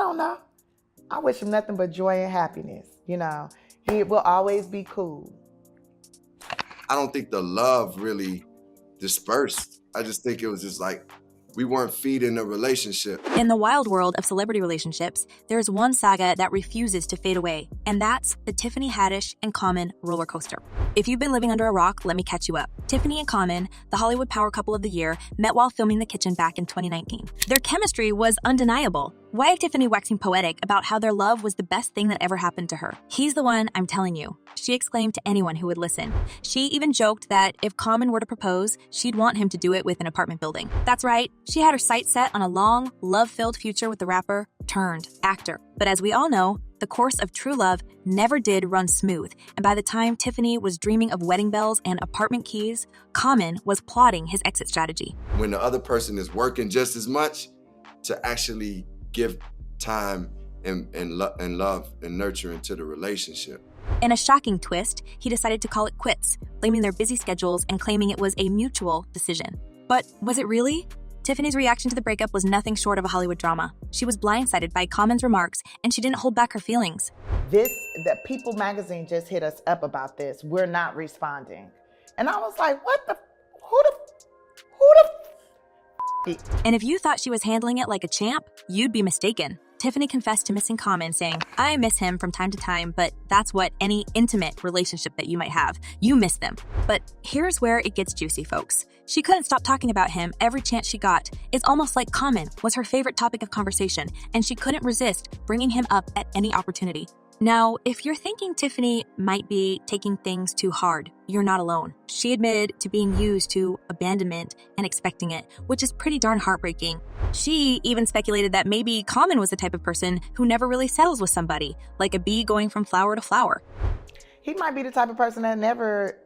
don't know. I wish him nothing but joy and happiness. You know, he will always be cool. I don't think the love really dispersed. I just think it was just like we weren't feeding the relationship. In the wild world of celebrity relationships, there's one saga that refuses to fade away, and that's the Tiffany Haddish and Common roller coaster. If you've been living under a rock, let me catch you up. Tiffany and Common, the Hollywood power couple of the year, met while filming The Kitchen back in 2019. Their chemistry was undeniable. Why is Tiffany waxing poetic about how their love was the best thing that ever happened to her? He's the one, I'm telling you, she exclaimed to anyone who would listen. She even joked that if Common were to propose, she'd want him to do it with an apartment building. That's right, she had her sights set on a long, love-filled future with the rapper turned actor. But as we all know, the course of true love never did run smooth, and by the time Tiffany was dreaming of wedding bells and apartment keys, Common was plotting his exit strategy. When the other person is working just as much, to actually give time and love and nurturing to the relationship. In a shocking twist, he decided to call it quits, blaming their busy schedules and claiming it was a mutual decision. But was it really? Tiffany's reaction to the breakup was nothing short of a Hollywood drama. She was blindsided by Common's remarks, and she didn't hold back her feelings. The People magazine just hit us up about this. We're not responding. And I was like, what the, who the And if you thought she was handling it like a champ, you'd be mistaken. Tiffany confessed to missing Common, saying, I miss him from time to time, but that's what any intimate relationship that you might have. You miss them. But here's where it gets juicy, folks. She couldn't stop talking about him every chance she got. It's almost like Common was her favorite topic of conversation, and she couldn't resist bringing him up at any opportunity. Now, if you're thinking Tiffany might be taking things too hard, you're not alone. She admitted to being used to abandonment and expecting it, which is pretty darn heartbreaking. She even speculated that maybe Common was the type of person who never really settles with somebody, like a bee going from flower to flower. He might be the type of person that never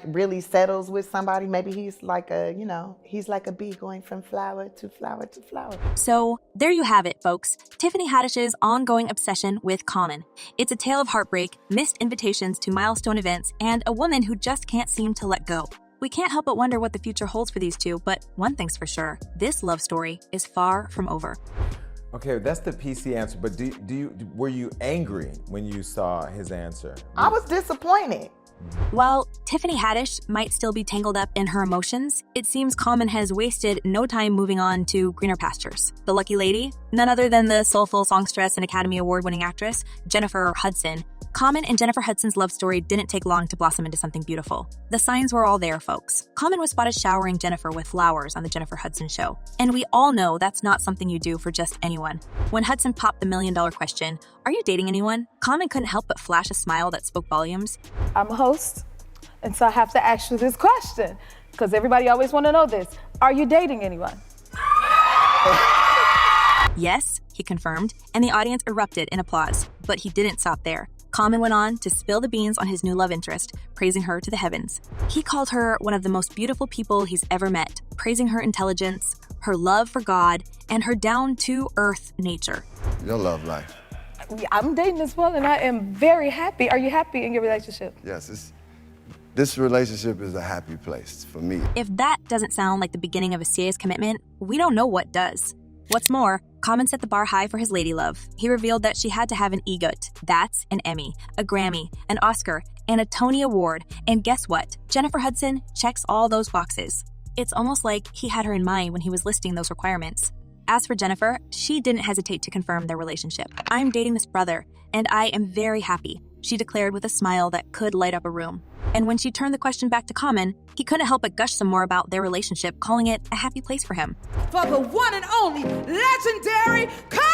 really settles with somebody. Maybe he's like he's like a bee going from flower to flower to flower. So there you have it, folks. Tiffany Haddish's ongoing obsession with Common. It's a tale of heartbreak, missed invitations to milestone events, and a woman who just can't seem to let go. We can't help but wonder what the future holds for these two, but one thing's for sure, this love story is far from over. Okay, that's the PC answer, but were you angry when you saw his answer? I was disappointed. While Tiffany Haddish might still be tangled up in her emotions, it seems Common has wasted no time moving on to greener pastures. The lucky lady, none other than the soulful songstress and Academy Award-winning actress, Jennifer Hudson. Common and Jennifer Hudson's love story didn't take long to blossom into something beautiful. The signs were all there, folks. Common was spotted showering Jennifer with flowers on the Jennifer Hudson show. And we all know that's not something you do for just anyone. When Hudson popped the million-dollar question, "Are you dating anyone?" Common couldn't help but flash a smile that spoke volumes. I'm a host, and so I have to ask you this question, because everybody always want to know this. Are you dating anyone? Yes, he confirmed, and the audience erupted in applause. But he didn't stop there. Common went on to spill the beans on his new love interest, praising her to the heavens. He called her one of the most beautiful people he's ever met, praising her intelligence, her love for God, and her down-to-earth nature. Your love life. I'm dating as well, and I am very happy. Are you happy in your relationship? Yes, this relationship is a happy place for me. If that doesn't sound like the beginning of a serious commitment, we don't know what does. What's more, Common set the bar high for his lady love. He revealed that she had to have an EGOT. That's an Emmy, a Grammy, an Oscar, and a Tony Award. And guess what? Jennifer Hudson checks all those boxes. It's almost like he had her in mind when he was listing those requirements. As for Jennifer, she didn't hesitate to confirm their relationship. "I'm dating this brother, and I am very happy," she declared with a smile that could light up a room. And when she turned the question back to Common, he couldn't help but gush some more about their relationship, calling it a happy place for him. For the one and only legendary Common!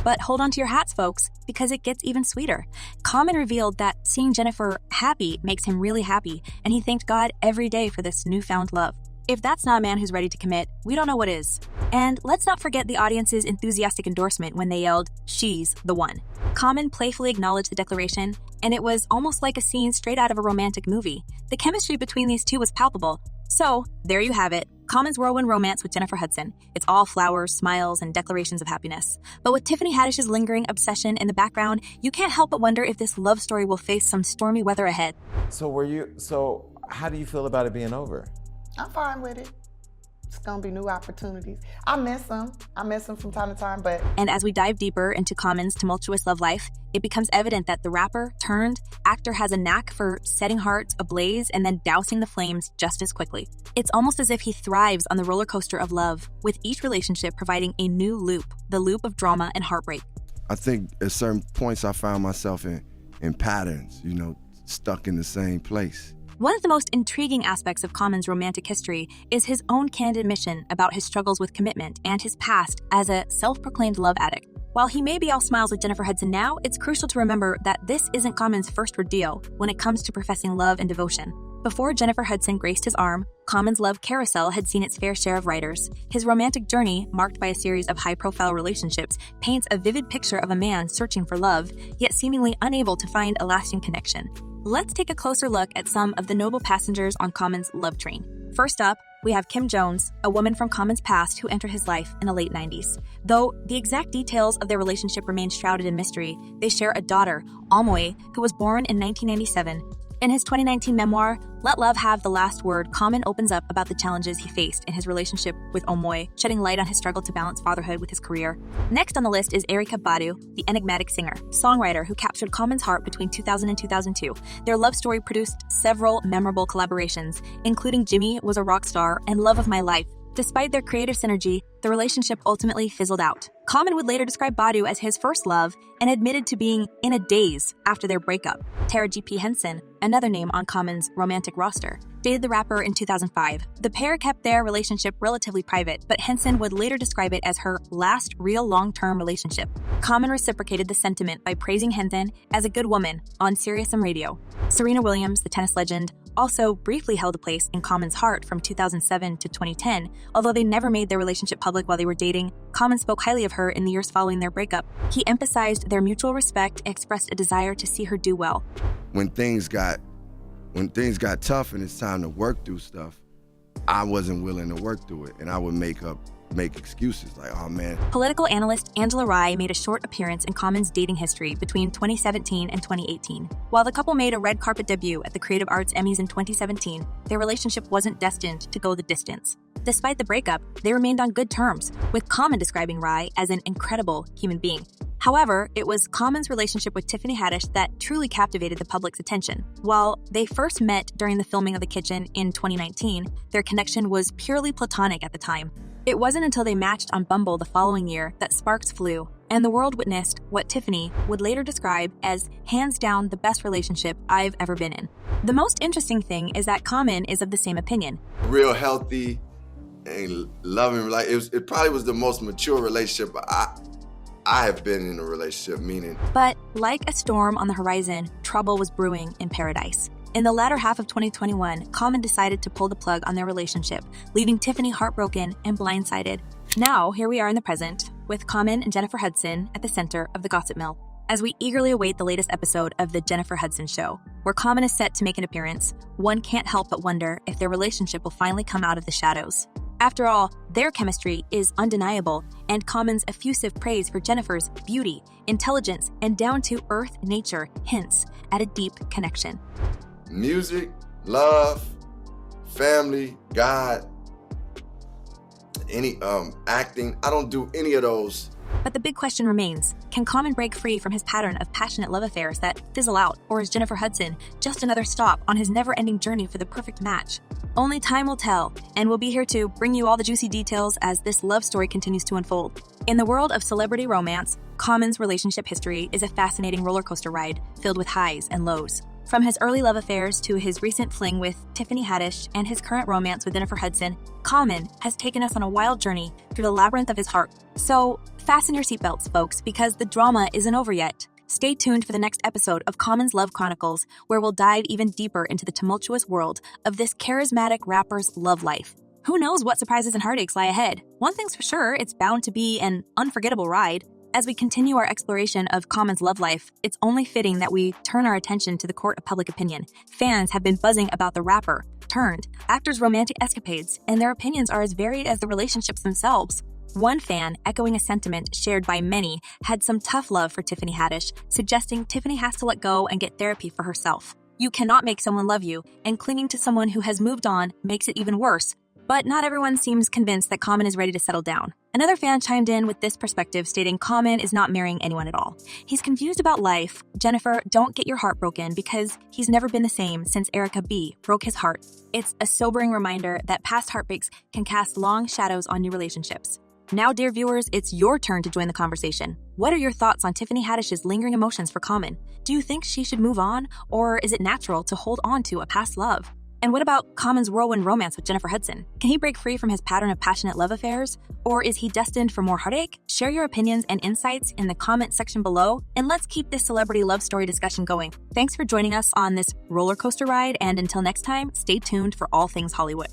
But hold on to your hats, folks, because it gets even sweeter. Common revealed that seeing Jennifer happy makes him really happy, and he thanked God every day for this newfound love. If that's not a man who's ready to commit, we don't know what is. And let's not forget the audience's enthusiastic endorsement when they yelled, "She's the one." Common playfully acknowledged the declaration, and it was almost like a scene straight out of a romantic movie. The chemistry between these two was palpable. So, there you have it, Common's whirlwind romance with Jennifer Hudson. It's all flowers, smiles, and declarations of happiness. But with Tiffany Haddish's lingering obsession in the background, you can't help but wonder if this love story will face some stormy weather ahead. So how do you feel about it being over? I'm fine with it. It's gonna be new opportunities. I miss him. I miss him from time to time, but And as we dive deeper into Common's tumultuous love life, it becomes evident that the rapper turned actor has a knack for setting hearts ablaze and then dousing the flames just as quickly. It's almost as if he thrives on the roller coaster of love, with each relationship providing a new loop, the loop of drama and heartbreak. I think at certain points I found myself in patterns, you know, stuck in the same place. One of the most intriguing aspects of Common's romantic history is his own candid admission about his struggles with commitment and his past as a self-proclaimed love addict. While he may be all smiles with Jennifer Hudson now, it's crucial to remember that this isn't Common's first rodeo when it comes to professing love and devotion. Before Jennifer Hudson graced his arm, Common's love carousel had seen its fair share of writers. His romantic journey, marked by a series of high-profile relationships, paints a vivid picture of a man searching for love, yet seemingly unable to find a lasting connection. Let's take a closer look at some of the notable passengers on Common's love train. First up, we have Kim Jones, a woman from Common's past who entered his life in the late 90s. Though the exact details of their relationship remain shrouded in mystery, they share a daughter, Amoy, who was born in 1997. In his 2019 memoir, Let Love Have the Last Word, Common opens up about the challenges he faced in his relationship with Omoy, shedding light on his struggle to balance fatherhood with his career. Next on the list is Erykah Badu, the enigmatic singer, songwriter who captured Common's heart between 2000 and 2002. Their love story produced several memorable collaborations, including Jimmy Was a Rock Star and Love of My Life. Despite their creative synergy, the relationship ultimately fizzled out. Common would later describe Badu as his first love and admitted to being in a daze after their breakup. Tara G.P. Henson, another name on Common's romantic roster, dated the rapper in 2005. The pair kept their relationship relatively private, but Henson would later describe it as her last real long-term relationship. Common reciprocated the sentiment by praising Henson as a good woman on SiriusXM Radio. Serena Williams, the tennis legend, also briefly held a place in Common's heart from 2007 to 2010. Although they never made their relationship public while they were dating, Common spoke highly of her in the years following their breakup. He emphasized their mutual respect and expressed a desire to see her do well. When things got tough and it's time to work through stuff, I wasn't willing to work through it, and I would make excuses like, oh man. Political analyst Angela Rye made a short appearance in Common's dating history between 2017 and 2018. While the couple made a red carpet debut at the Creative Arts Emmys in 2017, their relationship wasn't destined to go the distance. Despite the breakup, they remained on good terms, with Common describing Rye as an incredible human being. However, it was Common's relationship with Tiffany Haddish that truly captivated the public's attention. While they first met during the filming of The Kitchen in 2019, their connection was purely platonic at the time. It wasn't until they matched on Bumble the following year that sparks flew, and the world witnessed what Tiffany would later describe as hands down the best relationship I've ever been in. The most interesting thing is that Common is of the same opinion. Real healthy and loving, like it probably was the most mature relationship I have been in a relationship, meaning. But like a storm on the horizon, trouble was brewing in paradise. In the latter half of 2021, Common decided to pull the plug on their relationship, leaving Tiffany heartbroken and blindsided. Now, here we are in the present, with Common and Jennifer Hudson at the center of the gossip mill. As we eagerly await the latest episode of The Jennifer Hudson Show, where Common is set to make an appearance, one can't help but wonder if their relationship will finally come out of the shadows. After all, their chemistry is undeniable, and Common's effusive praise for Jennifer's beauty, intelligence, and down-to-earth nature hints at a deep connection. Music, love, family, God, any acting. I don't do any of those. But the big question remains, can Common break free from his pattern of passionate love affairs that fizzle out, or is Jennifer Hudson just another stop on his never-ending journey for the perfect match? Only time will tell, and we'll be here to bring you all the juicy details as this love story continues to unfold. In the world of celebrity romance, Common's relationship history is a fascinating roller coaster ride filled with highs and lows. From his early love affairs to his recent fling with Tiffany Haddish and his current romance with Jennifer Hudson, Common has taken us on a wild journey through the labyrinth of his heart. So, fasten your seatbelts, folks, because the drama isn't over yet. Stay tuned for the next episode of Common's Love Chronicles, where we'll dive even deeper into the tumultuous world of this charismatic rapper's love life. Who knows what surprises and heartaches lie ahead? One thing's for sure, it's bound to be an unforgettable ride. As we continue our exploration of Common's love life, it's only fitting that we turn our attention to the court of public opinion. Fans have been buzzing about the rapper, turned actor's romantic escapades, and their opinions are as varied as the relationships themselves. One fan, echoing a sentiment shared by many, had some tough love for Tiffany Haddish, suggesting Tiffany has to let go and get therapy for herself. You cannot make someone love you, and clinging to someone who has moved on makes it even worse. But not everyone seems convinced that Common is ready to settle down. Another fan chimed in with this perspective, stating Common is not marrying anyone at all. He's confused about life. Jennifer, don't get your heart broken because he's never been the same since Erica B broke his heart. It's a sobering reminder that past heartbreaks can cast long shadows on new relationships. Now, dear viewers, it's your turn to join the conversation. What are your thoughts on Tiffany Haddish's lingering emotions for Common? Do you think she should move on, or is it natural to hold on to a past love? And what about Common's whirlwind romance with Jennifer Hudson? Can he break free from his pattern of passionate love affairs? Or is he destined for more heartache? Share your opinions and insights in the comment section below, and let's keep this celebrity love story discussion going. Thanks for joining us on this roller coaster ride, and until next time, stay tuned for all things Hollywood.